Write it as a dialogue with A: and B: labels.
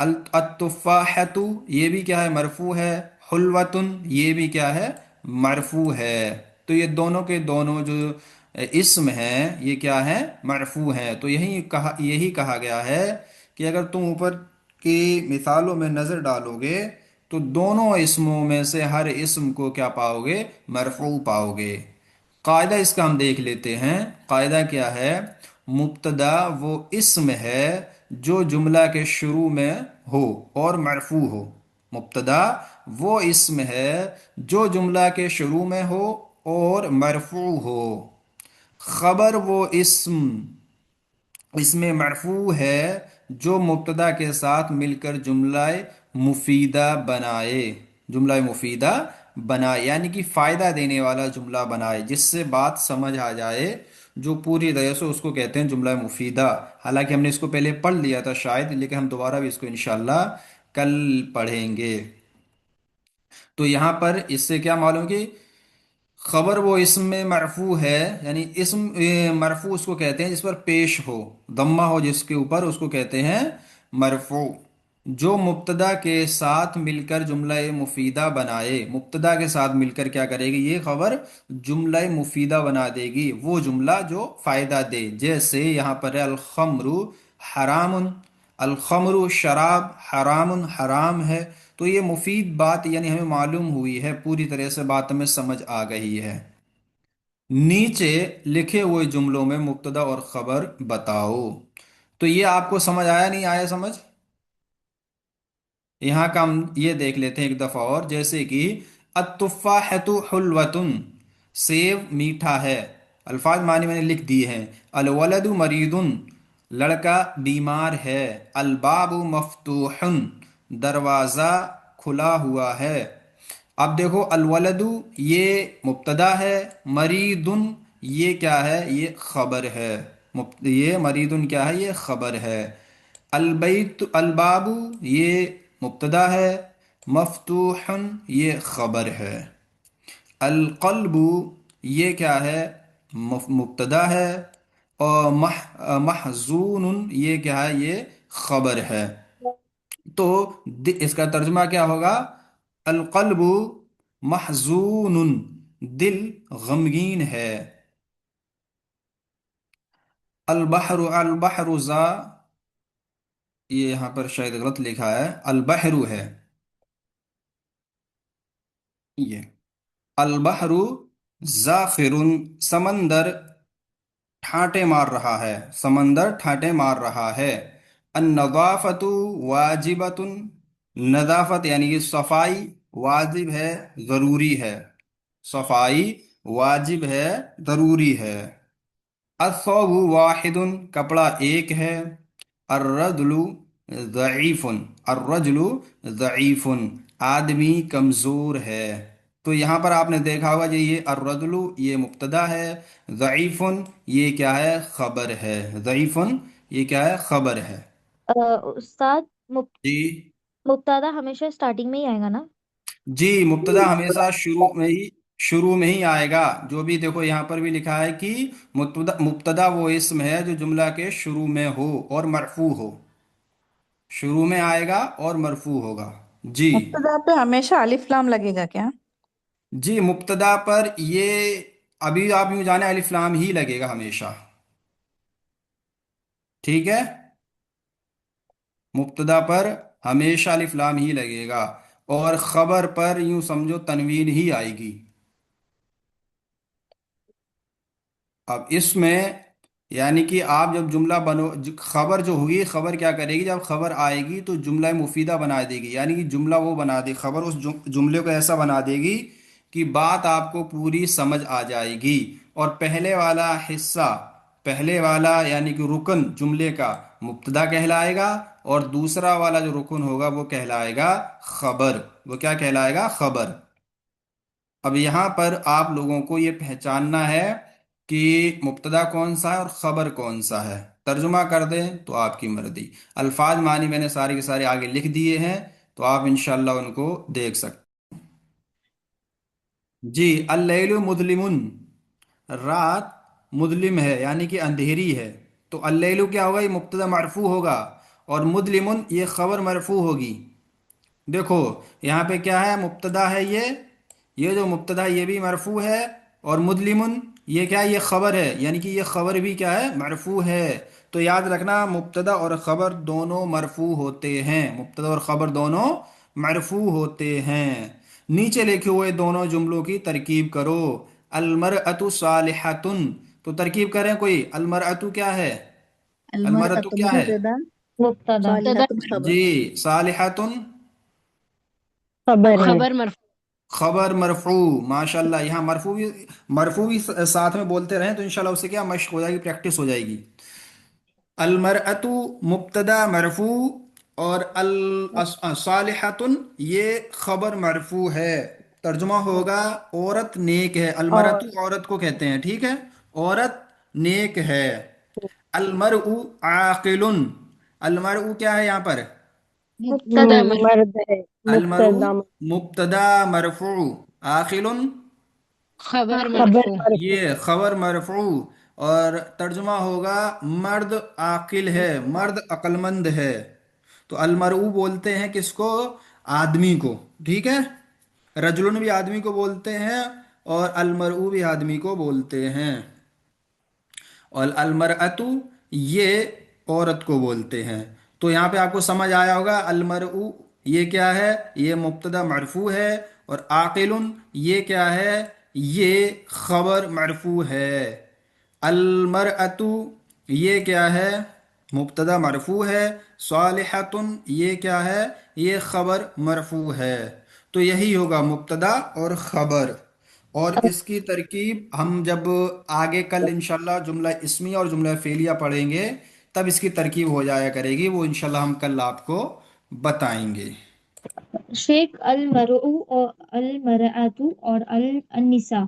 A: التفاحتو یہ بھی کیا ہے؟ مرفوع ہے۔ حلوتن یہ بھی کیا ہے؟ مرفوع ہے۔ تو یہ دونوں کے دونوں جو اسم ہیں یہ کیا ہے؟ مرفوع ہیں۔ تو یہی کہا گیا ہے کہ اگر تم اوپر کی مثالوں میں نظر ڈالو گے تو دونوں اسموں میں سے ہر اسم کو کیا پاؤ گے؟ مرفوع پاؤ گے۔ قاعدہ اس کا ہم دیکھ لیتے ہیں۔ قاعدہ کیا ہے؟ مبتدا وہ اسم ہے جو جملہ کے شروع میں ہو اور مرفوع ہو۔ مبتدا وہ اسم ہے جو جملہ کے شروع میں ہو اور مرفوع ہو۔ خبر وہ اسم مرفوع ہے جو مبتدا کے ساتھ مل کر جملہ مفیدہ بنائے۔ جملہ مفیدہ بنائے یعنی کہ فائدہ دینے والا جملہ بنائے، جس سے بات سمجھ آ جائے، جو پوری طرح سے اس کو کہتے ہیں جملہ مفیدہ۔ حالانکہ ہم نے اس کو پہلے پڑھ لیا تھا شاید، لیکن ہم دوبارہ بھی اس کو انشاءاللہ کل پڑھیں گے۔ تو یہاں پر اس سے کیا معلوم کہ خبر وہ اسم میں مرفوع ہے، یعنی اسم مرفوع اس کو کہتے ہیں جس پر پیش ہو، ضمہ ہو جس کے اوپر، اس کو کہتے ہیں مرفوع۔ جو مبتدا کے ساتھ مل کر جملہ مفیدہ بنائے، مبتدا کے ساتھ مل کر کیا کرے گی یہ خبر؟ جملہ مفیدہ بنا دے گی، وہ جملہ جو فائدہ دے۔ جیسے یہاں پر ہے الخمر حرام، الخمر شراب، حرام حرام ہے۔ تو یہ مفید بات یعنی ہمیں معلوم ہوئی ہے، پوری طرح سے بات ہمیں سمجھ آ گئی ہے۔ نیچے لکھے ہوئے جملوں میں مبتدا اور خبر بتاؤ۔ تو یہ آپ کو سمجھ آیا نہیں آیا سمجھ؟ یہاں کا ہم یہ دیکھ لیتے ہیں ایک دفعہ اور، جیسے کہ التفاحۃ حلوتن، سیب میٹھا ہے۔ الفاظ معنی میں نے لکھ دیے ہیں۔ الولد مریض، لڑکا بیمار ہے۔ الباب مفتوح، دروازہ کھلا ہوا ہے۔ اب دیکھو الولد یہ مبتدا ہے، مریض یہ کیا ہے؟ یہ خبر ہے۔ یہ مریض کیا ہے؟ یہ خبر ہے۔ البیت الباب یہ مبتدا ہے، مفتوح یہ خبر ہے۔ القلب یہ کیا ہے؟ مبتدا ہے، اور محزون یہ کیا ہے؟ یہ خبر ہے۔ تو اس کا ترجمہ کیا ہوگا؟ القلب محزون، دل غمگین ہے۔ البحر البحر یہ یہاں پر شاید غلط لکھا ہے، البحر ہے یہ۔ البحر زاخر، سمندر ٹھاٹے مار رہا ہے، سمندر ٹھاٹے مار رہا ہے۔ النظافت واجبۃ، نظافت یعنی کہ صفائی واجب ہے، ضروری ہے۔ صفائی واجب ہے، ضروری ہے۔ الثوب واحد، کپڑا ایک ہے۔ الرجل ضعیف، الرجل ضعیف، آدمی کمزور ہے۔ تو یہاں پر آپ نے دیکھا ہوگا جی، یہ الرجل یہ مبتدا ہے، ضعیف یہ کیا ہے؟ خبر ہے۔ ضعیف یہ کیا ہے؟ خبر ہے۔
B: استاد،
A: جی
B: مبتدا ہمیشہ اسٹارٹنگ میں ہی آئے گا نا؟
A: جی، مبتدا ہمیشہ شروع میں ہی آئے گا۔ جو بھی دیکھو یہاں پر بھی لکھا ہے کہ مبتدا وہ اسم ہے جو جملہ کے شروع میں ہو اور مرفوع ہو، شروع میں آئے گا اور مرفوع ہوگا۔ جی
C: مبتدا پہ ہمیشہ الف لام لگے گا کیا؟
A: جی، مبتدا پر یہ ابھی آپ یوں جانے الف لام ہی لگے گا ہمیشہ، ٹھیک ہے؟ مبتدا پر ہمیشہ الف لام ہی لگے گا، اور خبر پر یوں سمجھو تنوین ہی آئے گی۔ اب اس میں یعنی کہ آپ جب جملہ خبر جو ہوگی، خبر کیا کرے گی؟ جب خبر آئے گی تو جملہ مفیدہ بنا دے گی، یعنی کہ جملہ وہ بنا دے، خبر اس جملے کو ایسا بنا دے گی کہ بات آپ کو پوری سمجھ آ جائے گی۔ اور پہلے والا حصہ، پہلے والا یعنی کہ رکن جملے کا مبتدا کہلائے گا، اور دوسرا والا جو رکن ہوگا وہ کہلائے گا خبر۔ وہ کیا کہلائے گا؟ خبر۔ اب یہاں پر آپ لوگوں کو یہ پہچاننا ہے کہ مبتدا کون سا ہے اور خبر کون سا ہے۔ ترجمہ کر دیں تو آپ کی مرضی۔ الفاظ معنی میں نے سارے کے سارے آگے لکھ دیے ہیں، تو آپ انشاءاللہ ان کو دیکھ سکتے۔ جی، اللیل مظلم، رات مظلم ہے یعنی کہ اندھیری ہے۔ تو اللیل کیا ہوگا؟ یہ مبتدا مرفوع ہوگا، اور مدلمن یہ خبر مرفوع ہوگی. دیکھو یہاں پہ کیا ہے، مبتدا ہے یہ جو مبتدا یہ بھی مرفوع ہے، اور مدلمن یہ کیا ہے، یہ خبر ہے، یعنی کہ یہ خبر بھی کیا ہے، مرفوع ہے. تو یاد رکھنا مبتدا اور خبر دونوں مرفوع ہوتے ہیں، مبتدا اور خبر دونوں مرفوع ہوتے ہیں. نیچے لکھے ہوئے دونوں جملوں کی ترکیب کرو. المرأۃ صالحۃ، تو ترکیب کریں کوئی. المرأۃ کیا ہے، المرأۃ
C: المرأة
A: کیا ہے،
C: مبتدا
B: مبتدا
C: صالحة خبر.
A: جی صالحۃ
B: خبر ہے.
D: خبر مرفوع.
A: خبر مرفوع. ماشاء اللہ، یہاں مرفوع بھی ساتھ میں بولتے رہیں تو انشاءاللہ اسے کیا مشق ہو جائے گی، پریکٹس ہو جائے گی. المرأۃ مبتدا مرفوع، اور صالحۃ یہ خبر مرفوع ہے. ترجمہ ہوگا عورت نیک ہے. المرأۃ
B: اور
A: عورت کو کہتے ہیں، ٹھیک ہے، عورت نیک ہے. المرء عاقل، المرء کیا ہے یہاں پر،
D: مبتدا مرفوع.
B: مرد ہے.
A: المرء
B: مبتدا
A: مبتدا مرفوع، عاقل
D: خبر
B: خبر
D: مرفوع.
B: مرفوع.
A: یہ خبر مرفوع. اور ترجمہ ہوگا مرد عاقل ہے، مرد عقل مند ہے. تو المرء بولتے ہیں کس کو، آدمی کو، ٹھیک ہے. رجلن بھی آدمی کو بولتے ہیں، اور المرء بھی آدمی کو بولتے ہیں. اور المرأۃ یہ عورت کو بولتے ہیں. تو یہاں پہ آپ کو سمجھ آیا ہوگا، المرء یہ کیا ہے، یہ مبتدا مرفوع ہے، اور عاقل یہ کیا ہے، یہ خبر مرفوع ہے. المرأۃ یہ کیا ہے، مبتدا مرفوع ہے. صالحۃ یہ کیا ہے، یہ خبر مرفوع ہے. تو یہی ہوگا مبتدا اور خبر. اور اس کی ترکیب ہم جب آگے کل انشاءاللہ جملہ اسمیہ اور جملہ فعلیہ پڑھیں گے تب اس کی ترکیب ہو جایا کرے گی، وہ انشاءاللہ ہم کل آپ کو بتائیں گے.
B: شیخ، المرء اور المرأة اور النساء